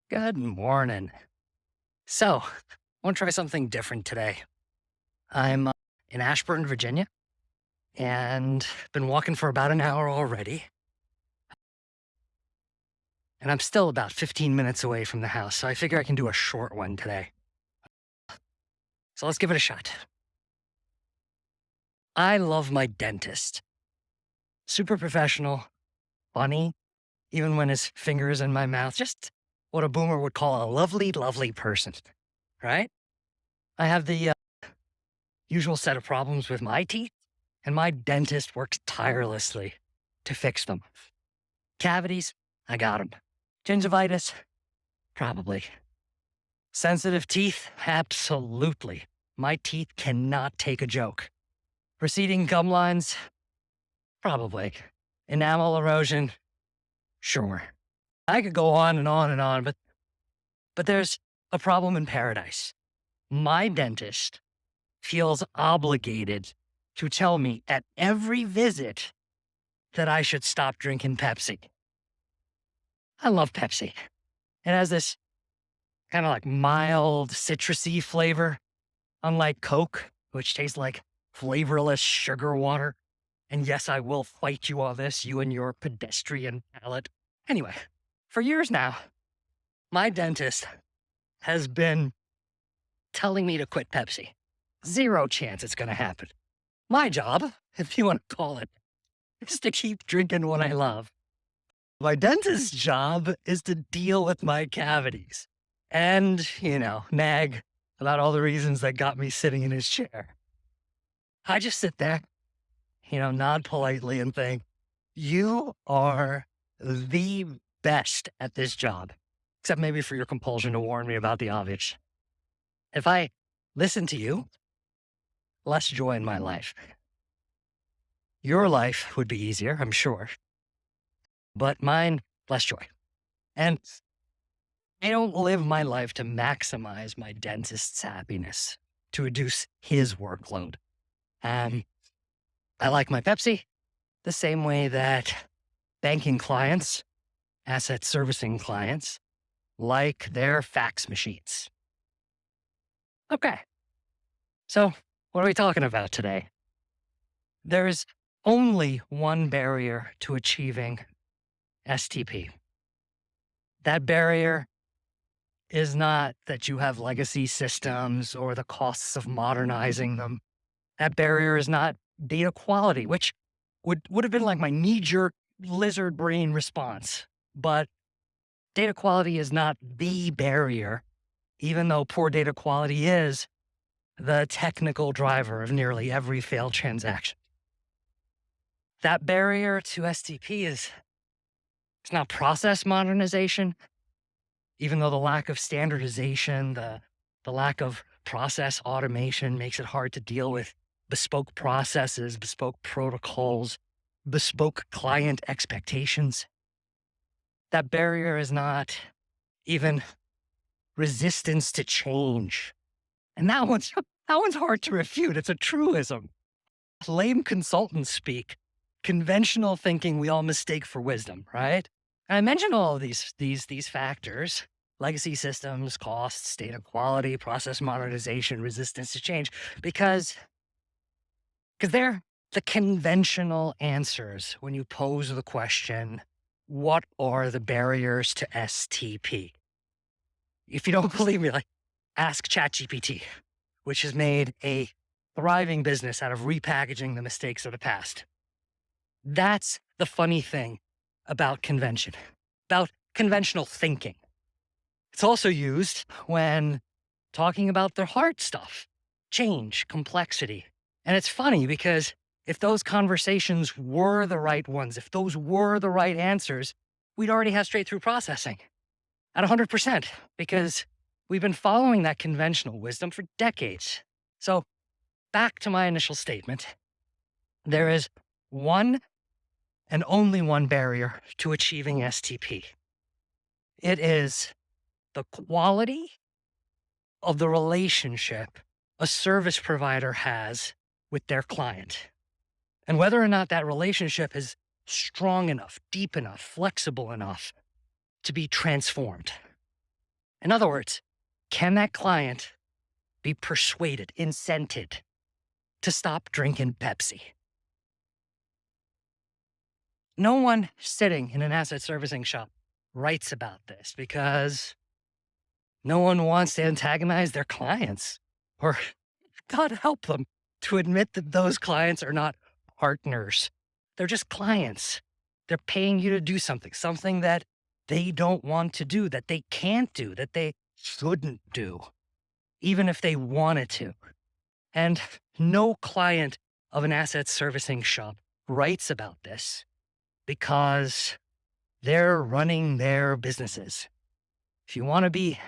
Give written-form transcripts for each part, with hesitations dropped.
Good morning. So, I want to try something different today. I'm in Ashburn, Virginia, and been walking for about an hour already. And I'm still about 15 minutes away from the house, so I figure I can do a short one today. So let's give it a shot. I love my dentist. Super professional, funny, even when his finger is in my mouth. Just what a boomer would call a lovely, lovely person, right? I have the usual set of problems with my teeth, and my dentist works tirelessly to fix them. Cavities, I got them. Gingivitis, probably. Sensitive teeth, absolutely. My teeth cannot take a joke. Receding gum lines, probably. Enamel erosion, sure. I could go on and on and on, but there's a problem in paradise. My dentist feels obligated to tell me at every visit that I should stop drinking Pepsi. I love Pepsi. It has this kind of like mild citrusy flavor, unlike Coke, which tastes like flavorless sugar water. And yes, I will fight you on this, you and your pedestrian palate. Anyway, for years now, my dentist has been telling me to quit Pepsi. Zero chance it's going to happen. My job, if you want to call it, is to keep drinking what I love. My dentist's job is to deal with my cavities and, nag about all the reasons that got me sitting in his chair. I just sit there, nod politely and think, you are the best at this job, except maybe for your compulsion to warn me about the obvious. If I listen to you, less joy in my life. Your life would be easier, I'm sure, but mine, less joy. And I don't live my life to maximize my dentist's happiness, to reduce his workload. I like my Pepsi the same way that banking clients, asset servicing clients, like their fax machines. Okay, so what are we talking about today? There's only one barrier to achieving STP. That barrier is not that you have legacy systems or the costs of modernizing them. That barrier is not data quality, which would have been like my knee-jerk lizard brain response. But data quality is not the barrier, even though poor data quality is the technical driver of nearly every failed transaction. That barrier to STP it's not process modernization, even though the lack of standardization, the lack of process automation makes it hard to deal with bespoke processes, bespoke protocols, bespoke client expectations. That barrier is not even resistance to change. And that one's hard to refute. It's a truism. Lame consultants speak. Conventional thinking we all mistake for wisdom, right? And I mentioned all of these factors: legacy systems, costs, data quality, process modernization, resistance to change, because they're the conventional answers when you pose the question, what are the barriers to STP? If you don't believe me, ask ChatGPT, which has made a thriving business out of repackaging the mistakes of the past. That's the funny thing about convention, about conventional thinking. It's also used when talking about the hard stuff, change, complexity. And it's funny because if those conversations were the right ones, if those were the right answers, we'd already have straight-through processing at 100%, because we've been following that conventional wisdom for decades. So back to my initial statement, there is one and only one barrier to achieving STP. It is the quality of the relationship a service provider has with their client, and whether or not that relationship is strong enough, deep enough, flexible enough to be transformed. In other words, can that client be persuaded, incented to stop drinking Pepsi? No one sitting in an asset servicing shop writes about this because no one wants to antagonize their clients or, God help them, to admit that those clients are not partners. They're just clients. They're paying you to do something that they don't want to do, that they can't do, that they shouldn't do, even if they wanted to. And no client of an asset servicing shop writes about this because they're running their businesses. If you want to be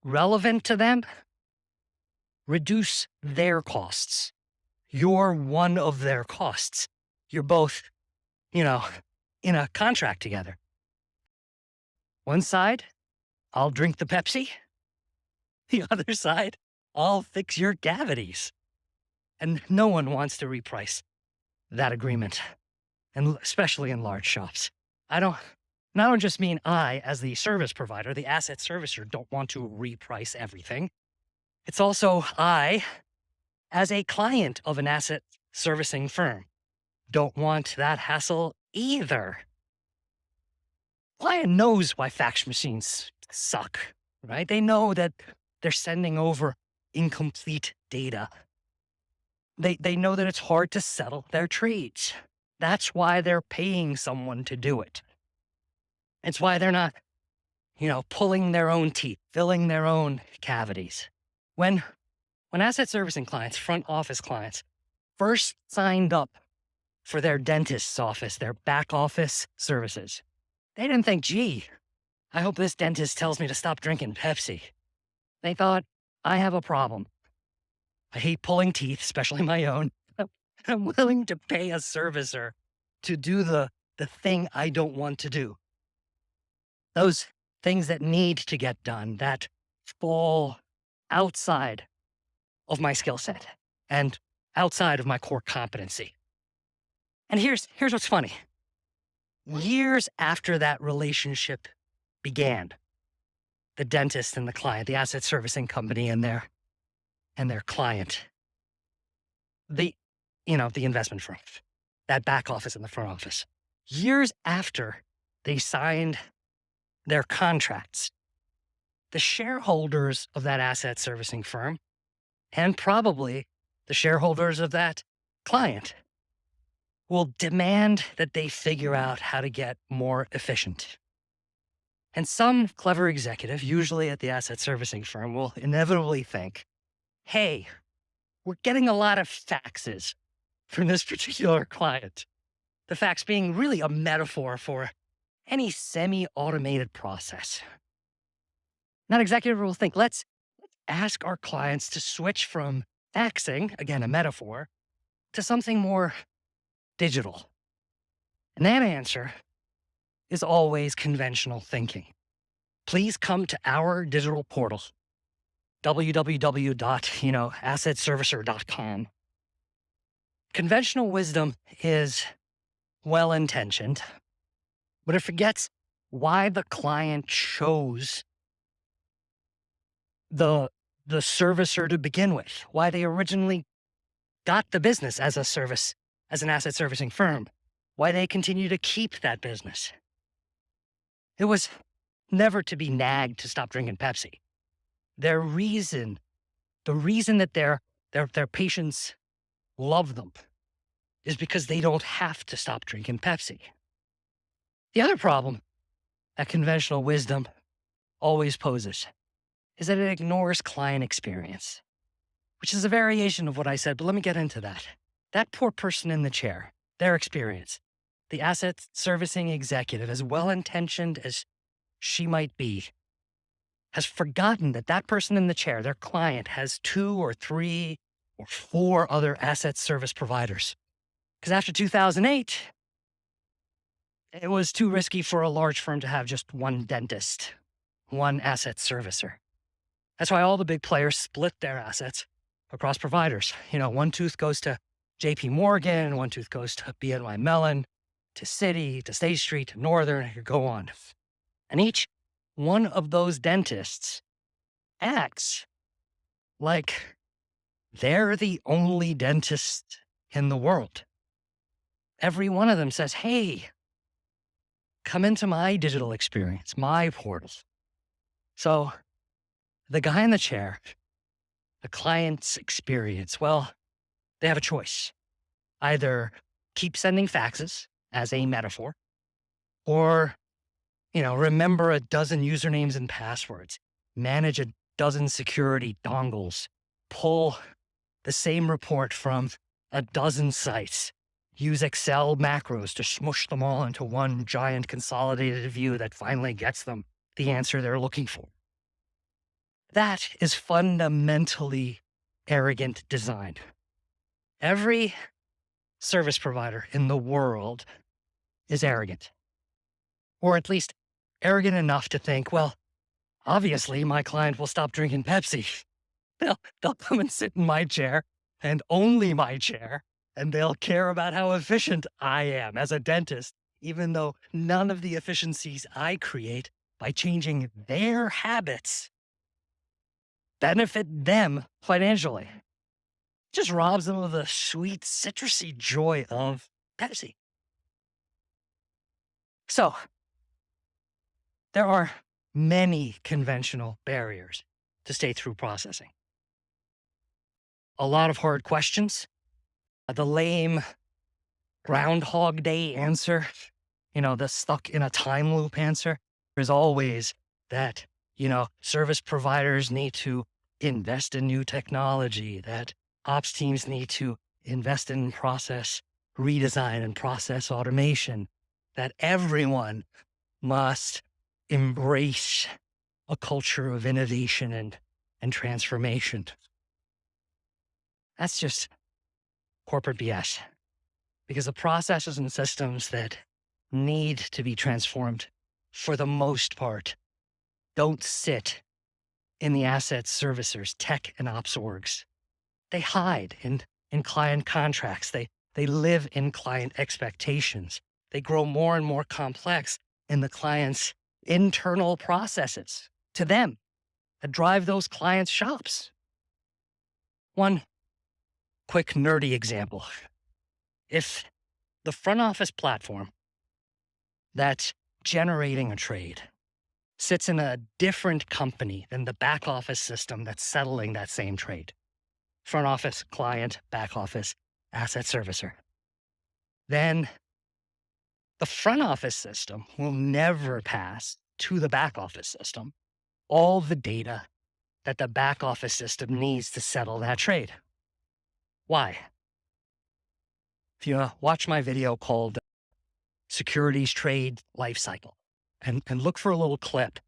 relevant to them, reduce their costs. You're one of their costs. You're both, in a contract together. One side, I'll drink the Pepsi. The other side, I'll fix your cavities. And no one wants to reprice that agreement, and especially in large shops. I don't just mean I, as the service provider, the asset servicer, don't want to reprice everything. It's also I, as a client of an asset servicing firm, don't want that hassle either. Client knows why fax machines suck, right? They know that they're sending over incomplete data. They know that it's hard to settle their trades. That's why they're paying someone to do it. It's why they're not, pulling their own teeth, filling their own cavities. When asset servicing clients, front office clients, first signed up for their dentist's office, their back office services, they didn't think, gee, I hope this dentist tells me to stop drinking Pepsi. They thought, I have a problem. I hate pulling teeth, especially my own. I'm willing to pay a servicer to do the thing I don't want to do. Those things that need to get done, that fall outside of my skill set and outside of my core competency. And here's what's funny. Years after that relationship began, the dentist and the client, the asset servicing company and their client, the investment firm, that back office and the front office, years after they signed their contracts, the shareholders of that asset servicing firm, and probably the shareholders of that client, will demand that they figure out how to get more efficient. And some clever executive, usually at the asset servicing firm, will inevitably think, hey, we're getting a lot of faxes from this particular client. The fax being really a metaphor for any semi-automated process. That executive will think, let's ask our clients to switch from faxing, again, a metaphor, to something more digital. And that answer is always conventional thinking. Please come to our digital portal, www.assetservicer.com. Conventional wisdom is well-intentioned, but it forgets why the client chose the servicer to begin with, why they originally got the business as an asset servicing firm, why they continue to keep that business. It was never to be nagged to stop drinking Pepsi. The reason that their patients love them is because they don't have to stop drinking Pepsi. The other problem that conventional wisdom always poses is that it ignores client experience, which is a variation of what I said, but let me get into that. That poor person in the chair, their experience, the asset servicing executive, as well-intentioned as she might be, has forgotten that that person in the chair, their client, has 2 or 3 or 4 other asset service providers. Because after 2008, it was too risky for a large firm to have just one dentist, one asset servicer. That's why all the big players split their assets across providers. One tooth goes to JP Morgan, one tooth goes to BNY Mellon, to Citi, to State Street, to Northern, you go on. And each one of those dentists acts like they're the only dentist in the world. Every one of them says, hey, come into my digital experience, my portal. So the guy in the chair, the client's experience, well, they have a choice. Either keep sending faxes as a metaphor, or, remember a dozen usernames and passwords, manage a dozen security dongles, pull the same report from a dozen sites, use Excel macros to smush them all into one giant consolidated view that finally gets them the answer they're looking for. That is fundamentally arrogant design. Every service provider in the world is arrogant, or at least arrogant enough to think, well, obviously my client will stop drinking Pepsi. They'll come and sit in my chair, and only my chair, and they'll care about how efficient I am as a dentist, even though none of the efficiencies I create by changing their habits benefit them financially. Just robs them of the sweet citrusy joy of Pepsi. So, there are many conventional barriers to stay-through processing. A lot of hard questions, the lame Groundhog Day answer, the stuck in a time loop answer. There's always that, service providers need to invest in new technology, that ops teams need to invest in process redesign and process automation, that everyone must embrace a culture of innovation and transformation. That's just corporate BS, because the processes and systems that need to be transformed, for the most part, don't sit in the asset servicers, tech and ops orgs. They hide in client contracts. They live in client expectations. They grow more and more complex in the client's internal processes to them that drive those clients' shops. One quick nerdy example. If the front office platform that's generating a trade sits in a different company than the back office system that's settling that same trade, front office, client, back office, asset servicer, then the front office system will never pass to the back office system all the data that the back office system needs to settle that trade. Why? If you watch my video called Securities Trade Lifecycle and look for a little clip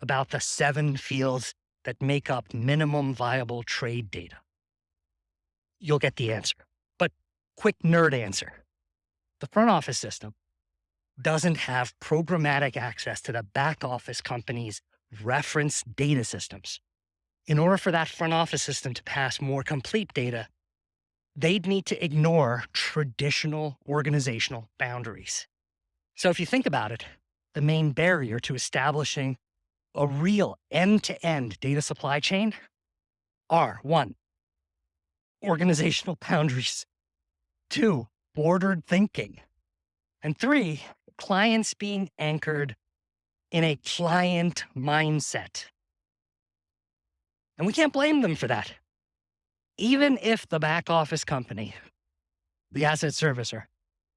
about the 7 fields that make up minimum viable trade data, you'll get the answer. But quick nerd answer. The front office system doesn't have programmatic access to the back office company's reference data systems. In order for that front office system to pass more complete data, they'd need to ignore traditional organizational boundaries. So if you think about it, the main barrier to establishing a real end-to-end data supply chain are 1, organizational boundaries, 2, bordered thinking, and 3, clients being anchored in a client mindset. And we can't blame them for that. Even if the back office company, the asset servicer,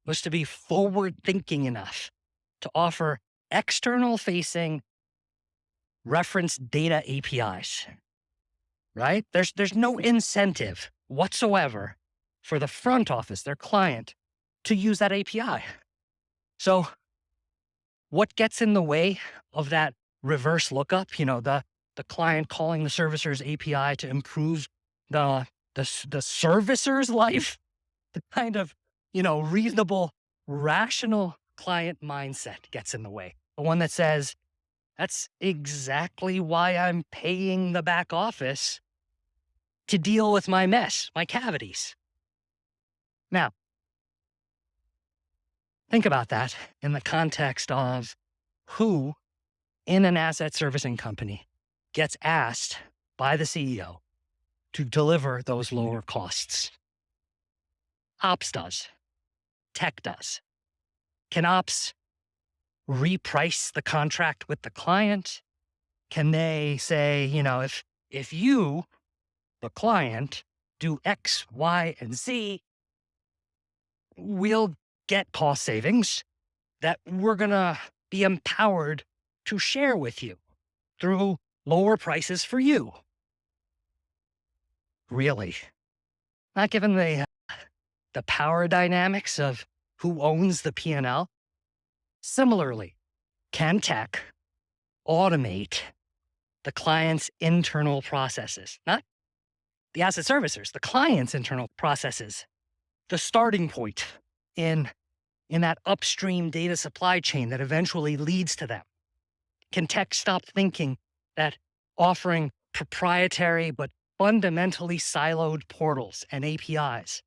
was to be forward-thinking enough to offer external-facing reference data APIs, right? There's no incentive whatsoever for the front office, their client, to use that API. So what gets in the way of that reverse lookup, the client calling the servicer's API to improve the servicer's life? The kind of, reasonable, rational client mindset gets in the way. The one that says, that's exactly why I'm paying the back office to deal with my mess, my cavities. Now, think about that in the context of who in an asset servicing company gets asked by the CEO to deliver those lower costs? Ops does. Tech does. Can ops reprice the contract with the client? Can they say, if you, the client, do X, Y, and Z, we'll get cost savings that we're going to be empowered to share with you through lower prices for you? Really? Not given the power dynamics of who owns the P&L? Similarly, can tech automate the client's internal processes? Not the asset servicers, the client's internal processes, the starting point in that upstream data supply chain that eventually leads to them. Can tech stop thinking that offering proprietary but fundamentally siloed portals and APIs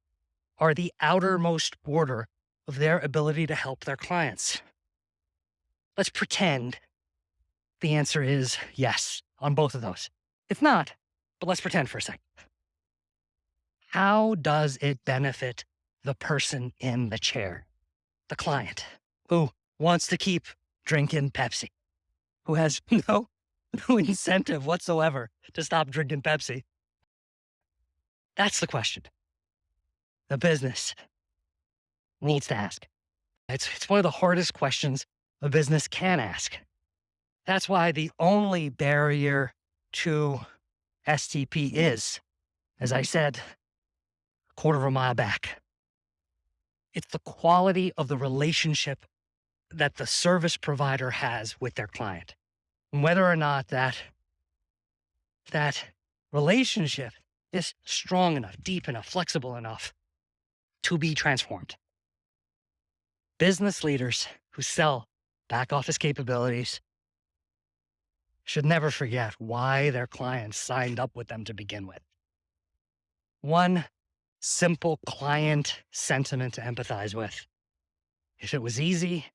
are the outermost border of their ability to help their clients? Let's pretend the answer is yes on both of those. If not, but let's pretend for a second. How does it benefit the person in the chair, the client, who wants to keep drinking Pepsi, who has no incentive whatsoever to stop drinking Pepsi? That's the question the business needs to ask. It's one of the hardest questions a business can ask. That's why the only barrier to STP is, as I said, a quarter of a mile back. It's the quality of the relationship that the service provider has with their client, and whether or not that relationship is strong enough, deep enough, flexible enough to be transformed. Business leaders who sell back office capabilities should never forget why their clients signed up with them to begin with. One simple client sentiment to empathize with: if it was easy,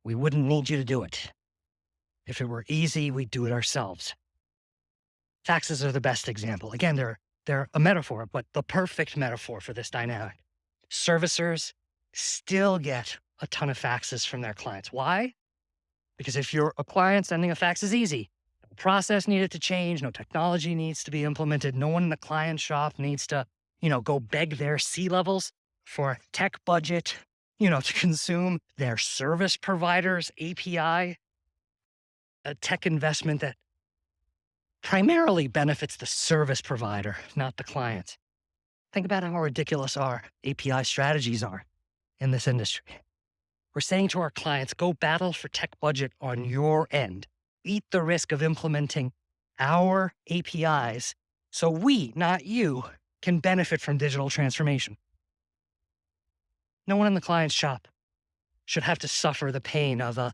we wouldn't need you to do it. If it were easy, we'd do it ourselves. Taxes are the best example. Again, they're a metaphor, but the perfect metaphor for this dynamic. Servicers still get a ton of faxes from their clients. Why? Because if you're a client, sending a fax is easy. No process needed to change, no technology needs to be implemented, no one in the client shop needs to, go beg their C-levels for tech budget, to consume their service provider's API, a tech investment that primarily benefits the service provider, not the client. Think about how ridiculous our API strategies are in this industry. We're saying to our clients, go battle for tech budget on your end. Eat the risk of implementing our APIs so we, not you, can benefit from digital transformation. No one in the client's shop should have to suffer the pain of a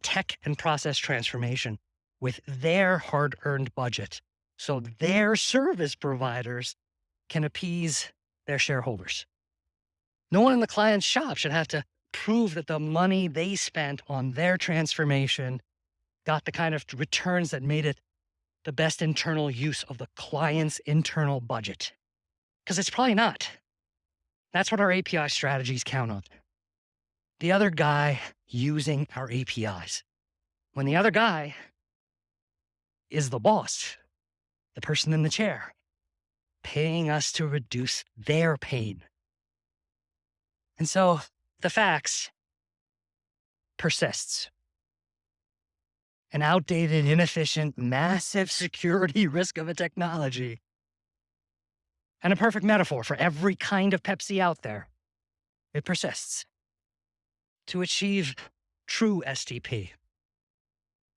tech and process transformation with their hard-earned budget, so their service providers can appease their shareholders. No one in the client's shop should have to prove that the money they spent on their transformation got the kind of returns that made it the best internal use of the client's internal budget. Because it's probably not. That's what our API strategies count on. The other guy using our APIs. When the other guy is the boss, the person in the chair, paying us to reduce their pain. And so the fax persists. An outdated, inefficient, massive security risk of a technology. And a perfect metaphor for every kind of Pepsi out there. It persists. To achieve true STP,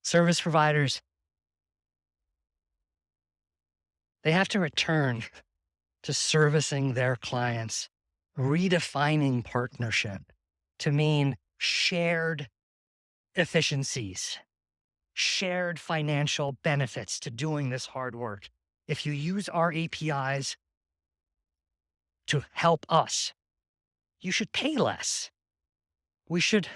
service providers, they have to return to servicing their clients, redefining partnership to mean shared efficiencies, shared financial benefits to doing this hard work. If you use our APIs to help us, you should pay less. We should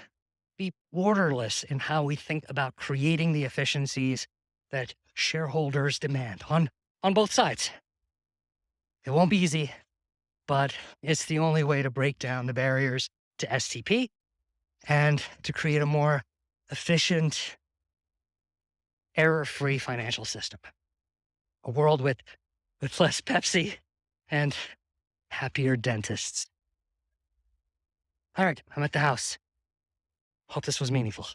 be orderless in how we think about creating the efficiencies that shareholders demand on both sides. It won't be easy, but it's the only way to break down the barriers to STP and to create a more efficient, error-free financial system. A world with less Pepsi and happier dentists. All right, I'm at the house. Hope this was meaningful.